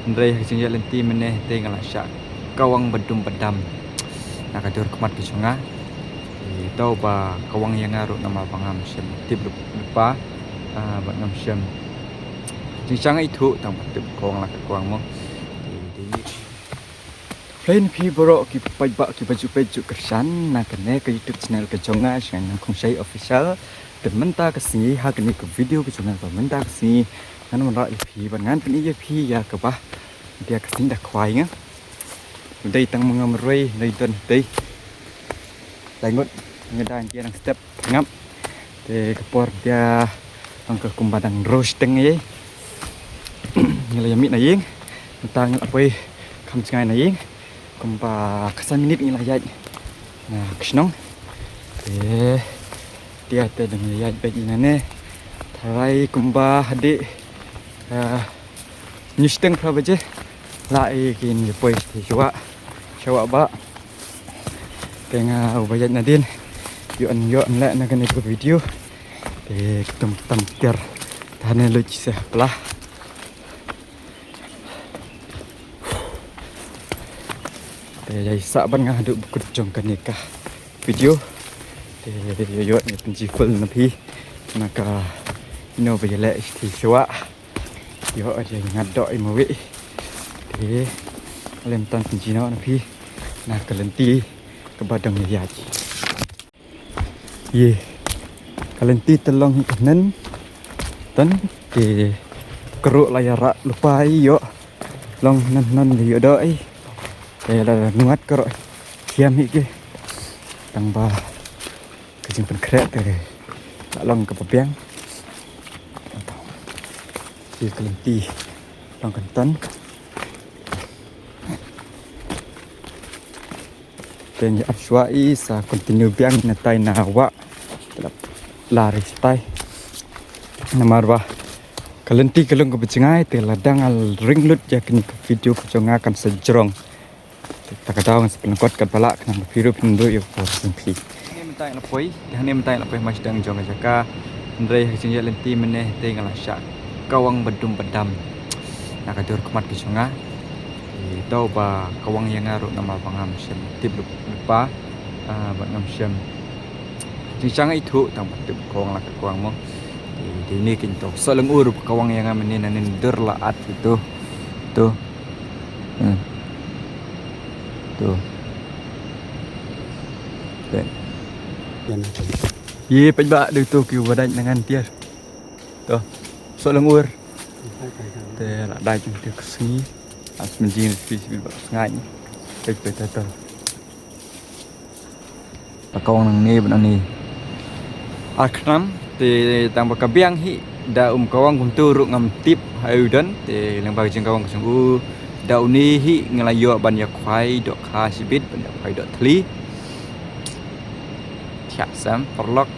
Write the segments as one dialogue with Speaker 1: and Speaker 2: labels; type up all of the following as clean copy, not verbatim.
Speaker 1: Ndrei hajing ya lenti meneh tinggal syak kawang bedum bedam nak adur kemat ke sungai tahu ba kawang yang ngaruh nama pangam syam tip lupa ba ngam syam jing itu tang tip kawang lah kawang mo di plain pi borok ki pai ba ki baju kersan nak kene ke YouTube channel ke jonga sang kong sai official dan menta ke sini ha kene ke video ke jonga ba menta ke sini nan mon ra pi ban ngan kene ye pi ya ke ba dia ke sini dah kwai nga đây tăng mengam roi nơi tuần đây lại ngot người ta kia đang step ngắm để kapor dia angka kumbadang roasting ấy như là mít này yeng ta ngel apa kam cngai này yeng kumpa kesan minit ni lah yai nah kesnong dia ada dengan yai bagi nane tharai kumba hade nyisteng prabaje lại kin poi thì chua ba tengah ubayat nadin yo lại na kan ikut video de tem tiar tane lo cise pelah de jai sa ban nga duk bukut jong kan nikah video de yo ni penji full na pi maka ino bayale thì chua yo ada ngadok imawi de lem tan penjino na pi na kalenti ke badang ya ye kalenti telong kanan tan ke keruk layar lupa yo long nan yo doi la nuat keruk kiam ke tang ba ke jing pen krek te long ke pepiang ye kalenti long kantan dan ya abswai sa continue biang na tay na wa lari stay namarwa kalenti kalung ko bicingay te ladang al ringlut ya kini video ko jonga kan sejrong takadaw sa pelengkot kan pala kan piru pindu yo ko simpi ni mentai na poi yang ni mentai na poi mas dang jonga jaka ndrei hajing ya lenti meneh te ngala syak kawang bedum bedam nak adur kemat ke jonga tahu ba kawang yang ngaruh nama pangam syam tip lupa ba ngam syam jing itu tang tip kawang lah kawang mo di ni kinto soleng ur kawang yang ngam ni nanin derlaat itu tuh tuh ye pejba du tu ki wadai dengan tiar tuh soleng ur te la dai chung te ksni as menjin fish bil bak ngai pej tata pakawang nang ni benang ni aknam te tang bakabiang hi da kawang kum turuk ngam tip hayudan te lang bagi jeng kawang kusung da uni hi ngelayo ban ya khwai dok kha sibit ban ya khwai dok thli thiak sam perlok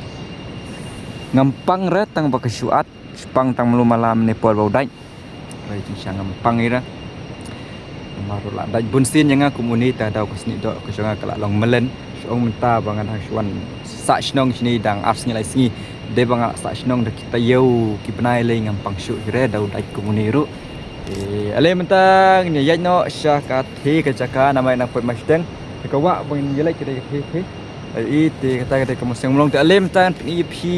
Speaker 1: ngampang ra tang bakasuat spang tang melu malam ni pol baudai rai jing ngampang ira maru la dai bunsin yang aku muni ta dau kusni dok kusanga kala long melen ong menta bangan haswan sa snong sini dang arsnya lai singi de banga sa snong de kita yau ki penai le ngampang syu re dau dai kumuni ru ale mentang ni yai no sya ka thi ka jaka namai nang poi masdeng ka wa bang yelai ke de thi ai te kata kamu seng mlong te ale mentang ni phi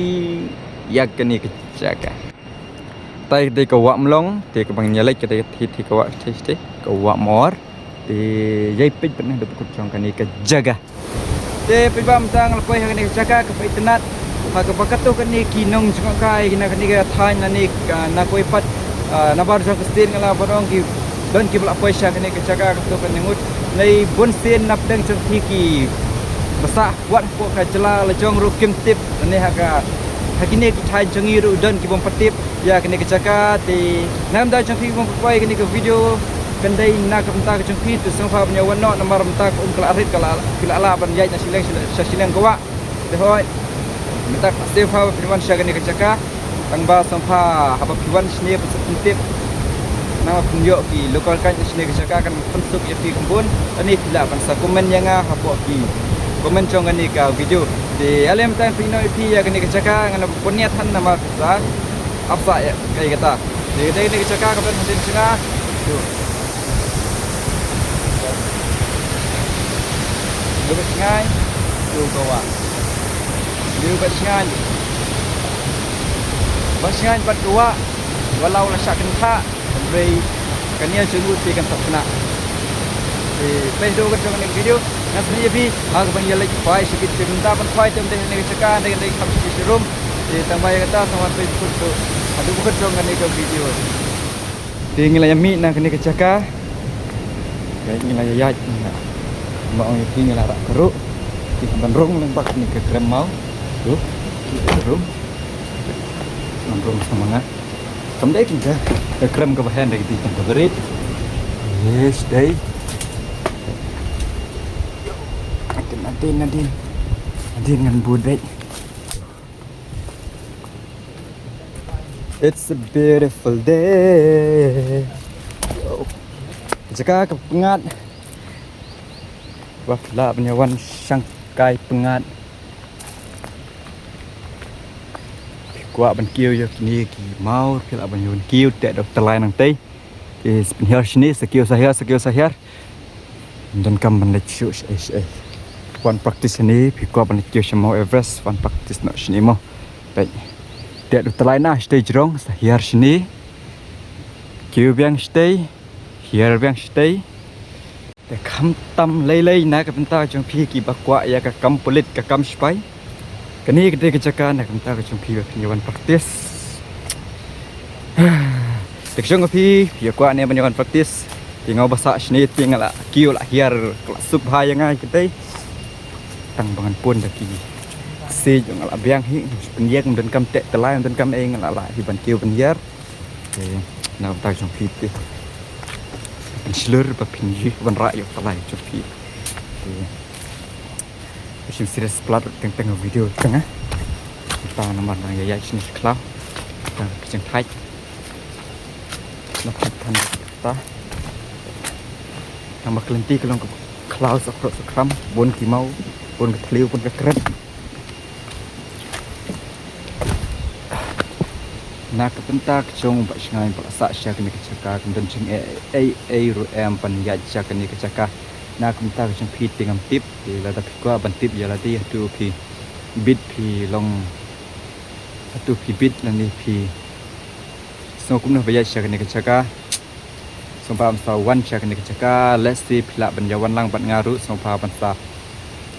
Speaker 1: yak ni ka jaka tai de ka wa mlong te ka bang yelai ke de thi ka wa thi ka wa mor te yai pej pernah de kut jong kan ni ka jaga te pibam tang lepai hang ni jaga ke internet ha ke pakatu kan ni kinong jong kai kina kan ni ka thain na ni na koi pat na bar jong stin ngala bodong ki don ki bla pai sha kan ni ka jaga ke kan ngut nei bun stin nap deng jong thi ki basa wat po ka jela le jong ru kim tip ni ha ka hakini ki thai jong ru don ki bom patip ya kan ni ka jaga te nam da jong thi bom pai kan ni ka video kendai nak mentak jengki tu sangfa punya warna nomor mentak kelarit kala ala ban yai sileng kawa dehoi mentak sefa priwan syagan ni kecaka tangba sangfa haba priwan sini pesentip nama punyo ki lokal kan sini kecaka kan pensuk ya pi kumpun ani pila ban sa komen yang haba ki komen chong ni ka video di alem tan pino pi ya kan ni kecaka ngana puniatan nama sa apa ya kai kata di ni kecaka kan hadin singa tu ngai tu kawa liu bat ngai bat ngai bat kawa walau la syak kentha beri kania cungut ti kan tak kena Facebook kan dengan video nas ni bi ag bang yalai fai sikit tinta pan fai tem teh ni caka dengan dai kam si room di tambah kata sama Facebook tu adu bukan dengan ni video di ngila yami na kini caka kayak ngila yayat mau ngi ngila rak keruk di bandrong lembak ni ke krem mau tu room bandrong semangat kamdai kita ke krem ke bahan dari di tempat berit yes dai Nadine dengan budek. It's a beautiful day. Jika kepengat, wafla penyawan sangkai pengat. Kuat ban kiu yo kini ki mau kila ban yon kiu tak dokter lain nang tei. Is penhiar sini sekiu sahar. Dan kam ban lecu one practice ni pikuat ban kiu semua Everest one practice nak sini mo. Baik. Tak dokter lain nah stay jerong sahar sini. Kiu biang stay, here biang stay. Te kam tam lei na ka penta jong pi ki bakwa ya ka kam polit ka kam spai. Kini kita kecakan nak minta ke jumpi penyawan praktis. Tekjong api, pia kuat ni penyawan praktis. Tinggal basak sini tinggal lah kiu lah hiar kelas sub hai yang ai kita. Tang bangan pun daki. Si jong lah biang hi penyiar dan kam tek telai dan kam eng lah hiban kiu penyiar. Nak minta jumpi tu. Pensilur berpinji ban rakyat telai jumpi. Sim serius pelat tengah video tengah kita nomor nang ya sini kelau kita keceng thai nak tan kita nama kelenti kelong kelau sakram bon ki mau bon ketliu pun kekret nak kepentak jong ba sngai ba sa sya kini kecaka kemudian jeng ru em pan ya ja kini kecaka nak minta ke jumpi dengan tip di lada pikwa ban tip ya ladi tu pi bit pi long tu pi bit lani pi so kumna baya sya kene kecaka so pa amsa wan sya kene kecaka let's see pila banjawan lang ban ngaru so pa amsa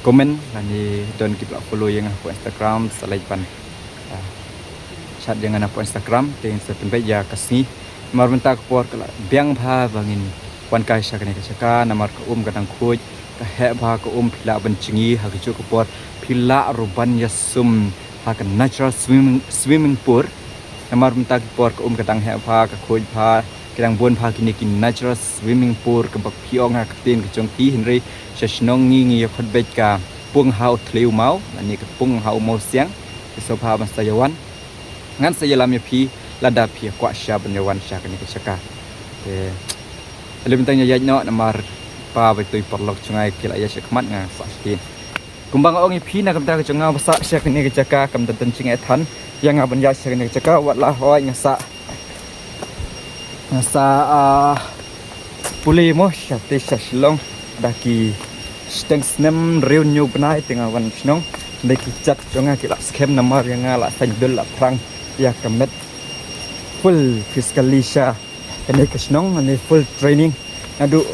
Speaker 1: komen lani don kita follow yang aku Instagram salai pan chat dengan aku Instagram dengan sepen baya kasih mar minta ke por kala biang bha bangin wan kai sya kene kecaka namar ke kadang khuj ka he bha ke pila bencingi ha ke cu pot pila ruban yasum ha ke natural swimming pool namar minta ke por ke kadang he bha ke khuj bha kadang bon bha kini ki natural swimming pool ke bak piong ha ke tin ke jong ti henry shnong ngi ya khot bet ka pung hau thleu mau ani ke pung hau mau siang ke so bha ban sayawan ngan sayalam ya pi lada pi kwa sya banyawan sya kene kecaka lebih tanya no namar pa betul perlok sungai kila ya sekmat nga sakin kumbang ong ipi na kamta ke janga basa syak ni ke jaka kam ten cingai than yang aban ya syak ni ke jaka watlah hoi ngasa puli mo syate syaslong daki steng snem riu nyu benai tengah wan snong daki chat janga kila skem namar yang ala sanjul la prang ya kamet full fiskalisha kene kesnong ane full training adu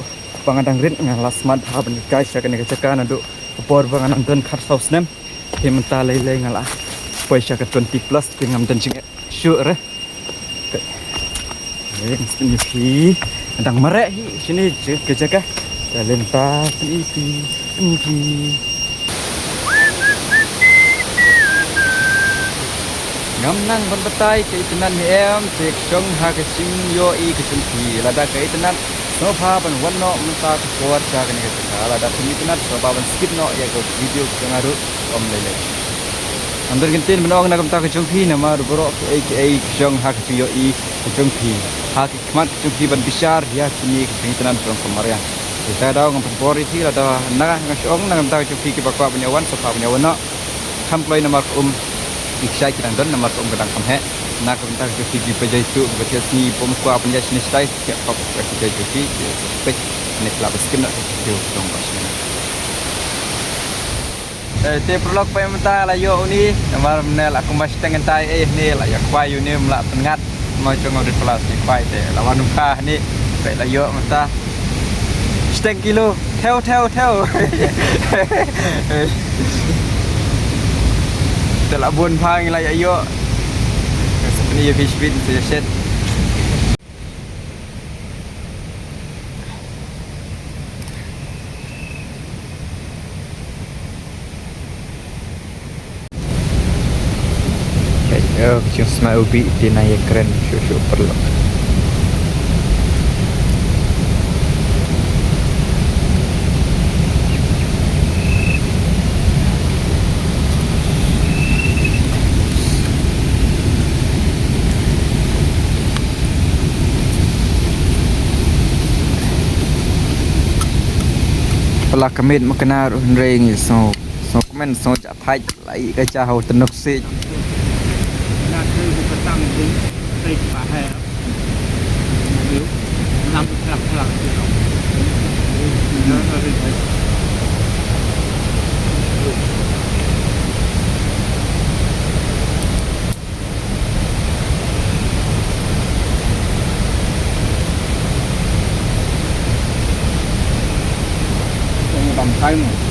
Speaker 1: pangadang rin ngalas mad ha ban kai sya kene kecaka adu por bangan don khar saus nem himenta lei ngala poi sya ke 20 plus pingam dan sing sure ini pi andang marek sini kecaka talenta pi ngamnang berbetai keitenan em tek jong ha ke sing yo I ke jumpi lada keitenan no pha ban wan no menta kuat ja ke ne ke lada keitenan so ban skip no ya ke video ngaru om lele andar gentin benong na kamta ke jumpi nama bro ke jong ha ke yo I ke jumpi ha ke kmat jumpi ban besar ya kini keitenan from kemarin kita dah ngam pori ti lada na ngashong na kamta ke jumpi ke bakwa penyawan so pha penyawan no kamploi nama Ikshai kita don nama tom kadang kamhe nak minta ke video pejai tu betul ni pemukua penjaj ni style ke pop kita jadi spek ni kelab skin nak video dong pasnya Te prolog pa menta la yo ni namar menel aku mas tengen tai ni la ya kwai ni mla pengat mau congol di plastik kwai te lawan muka ni pe la yo menta seteng kilo theo te la bun phang la ya yo ni ya fish bin se set Just mau ubi dinaya keren susu perlu. Pala kemit makna ring so kemen so jak thai lai ka cha ho tenuk si
Speaker 2: là từ cái tăng đến đây và hè nếu làm thì không nó đi thấy bằng tay mà